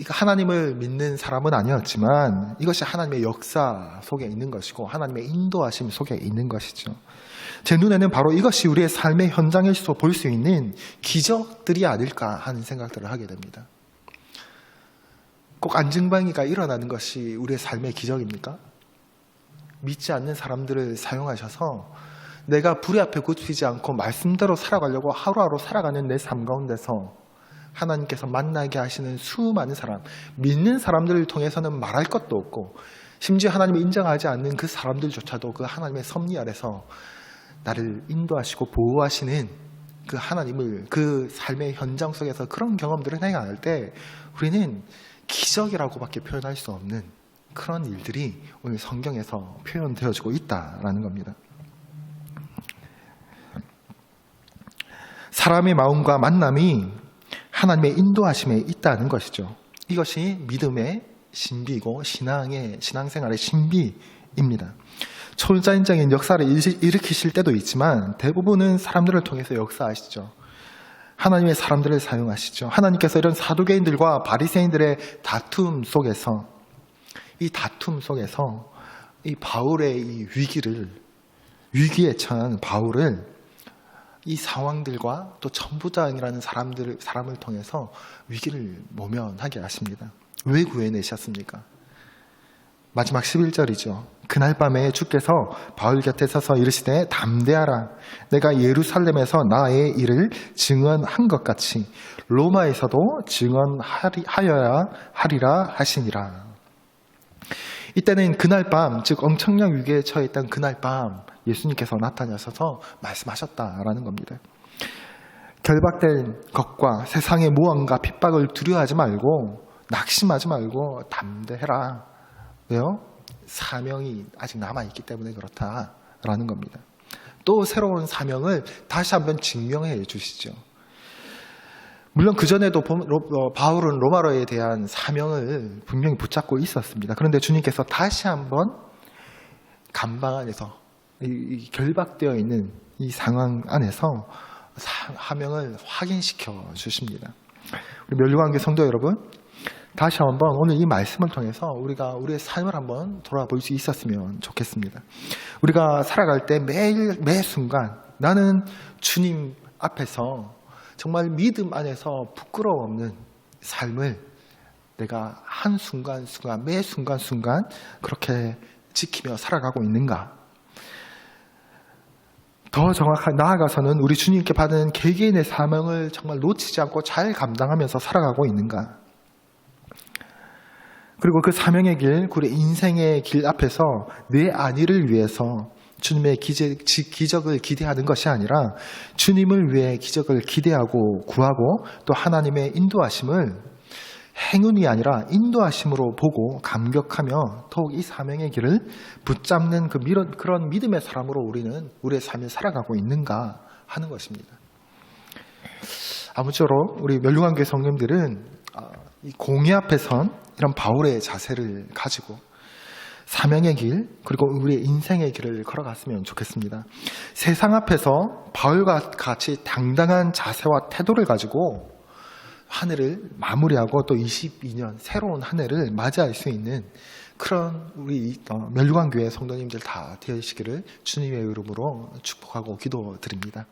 하나님을 믿는 사람은 아니었지만 이것이 하나님의 역사 속에 있는 것이고 하나님의 인도하심 속에 있는 것이죠. 제 눈에는 바로 이것이 우리의 삶의 현장에서 볼 수 있는 기적들이 아닐까 하는 생각들을 하게 됩니다. 꼭 안증뱅이가 일어나는 것이 우리의 삶의 기적입니까? 믿지 않는 사람들을 사용하셔서 내가 불의 앞에 굽히지 않고 말씀대로 살아가려고 하루하루 살아가는 내 삶 가운데서 하나님께서 만나게 하시는 수많은 사람, 믿는 사람들을 통해서는 말할 것도 없고 심지어 하나님이 인정하지 않는 그 사람들조차도 그 하나님의 섭리 아래서 나를 인도하시고 보호하시는 그 하나님을 그 삶의 현장 속에서 그런 경험들을 행할 때 우리는 기적이라고밖에 표현할 수 없는 그런 일들이 오늘 성경에서 표현되어지고 있다라는 겁니다. 사람의 마음과 만남이 하나님의 인도하심에 있다는 것이죠. 이것이 믿음의 신비이고 신앙생활의 신비입니다. 초자연적인 역사를 일으키실 때도 있지만 대부분은 사람들을 통해서 역사하시죠. 하나님의 사람들을 사용하시죠. 하나님께서 이런 사두개인들과 바리새인들의 다툼 속에서 이 바울의 이 위기에 처한 바울을 이 상황들과 또 천부장이라는 사람을 통해서 위기를 모면하게 하십니다. 왜 구해내셨습니까? 마지막 11절이죠. 그날 밤에 주께서 바울 곁에 서서 이르시되 담대하라. 내가 예루살렘에서 나의 일을 증언한 것 같이 로마에서도 증언하여야 하리라 하시니라. 이때는 그날 밤, 즉 엄청난 위기에 처했던 그날 밤 예수님께서 나타나셔서 말씀하셨다라는 겁니다. 결박된 것과 세상의 무언가 핍박을 두려워하지 말고 낙심하지 말고 담대해라. 왜요? 사명이 아직 남아있기 때문에 그렇다라는 겁니다. 또 새로운 사명을 다시 한번 증명해 주시죠. 물론 그전에도 바울은 로마로에 대한 사명을 분명히 붙잡고 있었습니다. 그런데 주님께서 다시 한번 감방 안에서 이 결박되어 있는 이 상황 안에서 사명을 확인시켜 주십니다. 우리 멸류관교회 성도 여러분, 다시 한번 오늘 이 말씀을 통해서 우리가 우리의 삶을 한번 돌아볼 수 있었으면 좋겠습니다. 우리가 살아갈 때 매 순간 나는 주님 앞에서 정말 믿음 안에서 부끄러움 없는 삶을 내가 한순간순간 매 순간순간 그렇게 지키며 살아가고 있는가? 더 정확하게 나아가서는 우리 주님께 받은 개개인의 사명을 정말 놓치지 않고 잘 감당하면서 살아가고 있는가? 그리고 그 사명의 길, 우리 인생의 길 앞에서 내 안위를 위해서 주님의 기적을 기대하는 것이 아니라 주님을 위해 기적을 기대하고 구하고 또 하나님의 인도하심을 행운이 아니라 인도하심으로 보고 감격하며 더욱 이 사명의 길을 붙잡는 그런 믿음의 사람으로 우리는 우리의 삶을 살아가고 있는가 하는 것입니다. 아무쪼록 우리 멸류관교회 성도님들은 이 공의 앞에 선 이런 바울의 자세를 가지고 사명의 길 그리고 우리의 인생의 길을 걸어갔으면 좋겠습니다. 세상 앞에서 바울과 같이 당당한 자세와 태도를 가지고 한 해를 마무리하고 또 22년 새로운 한 해를 맞이할 수 있는 그런 우리 멸류관교회 성도님들 다 되시기를 주님의 이름으로 축복하고 기도드립니다.